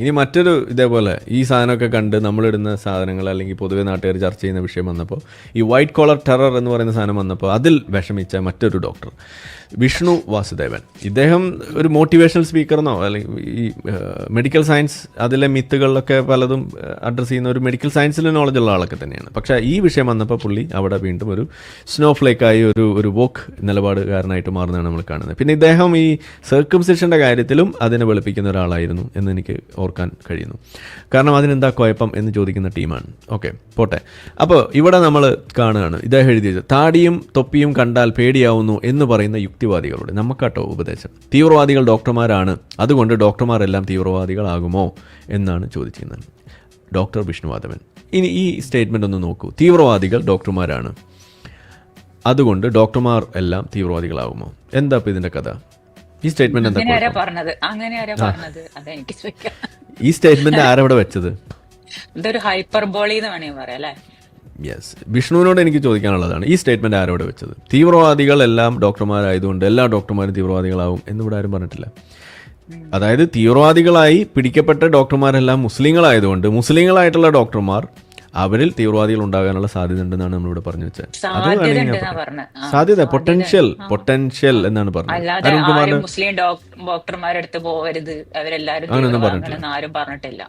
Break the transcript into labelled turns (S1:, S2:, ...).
S1: ഇനി മറ്റൊരു ഇതേപോലെ ഈ സാധനമൊക്കെ കണ്ട് നമ്മളിടുന്ന സാധനങ്ങൾ അല്ലെങ്കിൽ പൊതുവെ നാട്ടുകാർ ചർച്ച ചെയ്യുന്ന വിഷയം വന്നപ്പോൾ ഈ വൈറ്റ് കോളർ ടെറർ എന്ന് പറയുന്ന സാധനം വന്നപ്പോൾ അതിൽ വിഷമിച്ച മറ്റൊരു ഡോക്ടർ വിഷ്ണു വാസുദേവൻ. ഇദ്ദേഹം ഒരു മോട്ടിവേഷണൽ സ്പീക്കറെന്നോ അല്ലെങ്കിൽ ഈ മെഡിക്കൽ സയൻസ് അതിലെ മിത്തുകളിലൊക്കെ പലതും അഡ്രസ്സ് ചെയ്യുന്ന ഒരു മെഡിക്കൽ സയൻസിൽ നോളജുള്ള ആളൊക്കെ തന്നെയാണ്. പക്ഷേ ഈ വിഷയം വന്നപ്പോൾ പുള്ളി അവിടെ വീണ്ടും ഒരു സ്നോഫ്ലേക്കായി ഒരു വോക്ക് നിലപാടുകാരനായിട്ട് മാറുന്നതാണ് നമ്മൾ കാണുന്നത്. പിന്നെ ഇദ്ദേഹം ഈ സർക്കംസിഷൻ്റെ കാര്യത്തിലും അതിനെ വെളുപ്പിക്കുന്ന ഒരാളായിരുന്നു എന്ന് എനിക്ക് ഓർക്കാൻ കഴിയുന്നു. കാരണം അതിനെന്താ കുഴപ്പം എന്ന് ചോദിക്കുന്ന ടീമാണ്. ഓക്കെ, പോട്ടെ. അപ്പോൾ ഇവിടെ നമ്മൾ കാണുകയാണ് ഇദ്ദേഹം എഴുതിയത്, താടിയും തൊപ്പിയും കണ്ടാൽ പേടിയാവുന്നു എന്ന് പറയുന്ന യുക്തിവാദികളോട് നമുക്കാട്ടോ ഉപദേശം. തീവ്രവാദികൾ ഡോക്ടർമാരാണ്, അതുകൊണ്ട് ഡോക്ടർമാരെല്ലാം തീവ്രവാദികളാകുമോ എന്നാണ് ചോദിച്ചിരുന്നത് ഡോക്ടർ വിഷ്ണുവാദവൻ. ഇനി ഈ സ്റ്റേറ്റ്മെൻ്റ് ഒന്ന് നോക്കൂ. തീവ്രവാദികൾ ഡോക്ടർമാരാണ്, അതുകൊണ്ട് ഡോക്ടർമാർ എല്ലാം തീവ്രവാദികളാകുമോ? എന്താ ഇപ്പോൾ ഇതിൻ്റെ കഥ? ഈ സ്റ്റേറ്റ്മെന്റ് എന്താ? ഈ സ്റ്റേറ്റ്മെന്റ് ആരവിടെ വെച്ചത്?
S2: ഇതൊരു ഹൈപ്പർബോളി എന്ന് വേണമെങ്കിൽ പറയാം അല്ലേ?
S1: യെസ്, വിഷ്ണുവിനോട് എനിക്ക് ചോദിക്കാനുള്ളതാണ്, ഈ സ്റ്റേറ്റ്മെന്റ് ആരോടെ വെച്ചത്? തീവ്രവാദികൾ എല്ലാം ഡോക്ടർമാരായതുകൊണ്ട് എല്ലാ ഡോക്ടർമാരും തീവ്രവാദികളാവും എന്നിവിടെ ആരും പറഞ്ഞിട്ടില്ല. അതായത് തീവ്രവാദികളായി പിടിക്കപ്പെട്ട ഡോക്ടർമാരെല്ലാം മുസ്ലിങ്ങളായതുകൊണ്ട് മുസ്ലിങ്ങളായിട്ടുള്ള ഡോക്ടർമാർ അവരിൽ തീവ്രവാദികൾ ഉണ്ടാകാനുള്ള സാധ്യത ഉണ്ടെന്നാണ് നമ്മളിവിടെ പറഞ്ഞു വെച്ചത്. അത് സാധ്യത പൊട്ടൻഷ്യൽ എന്നാണ് പറഞ്ഞത്.
S2: മുസ്ലിം ഡോക്ടർമാരെടുത്ത് പോകരുത്, അവരെല്ലാരും ആരും പറഞ്ഞിട്ടില്ല.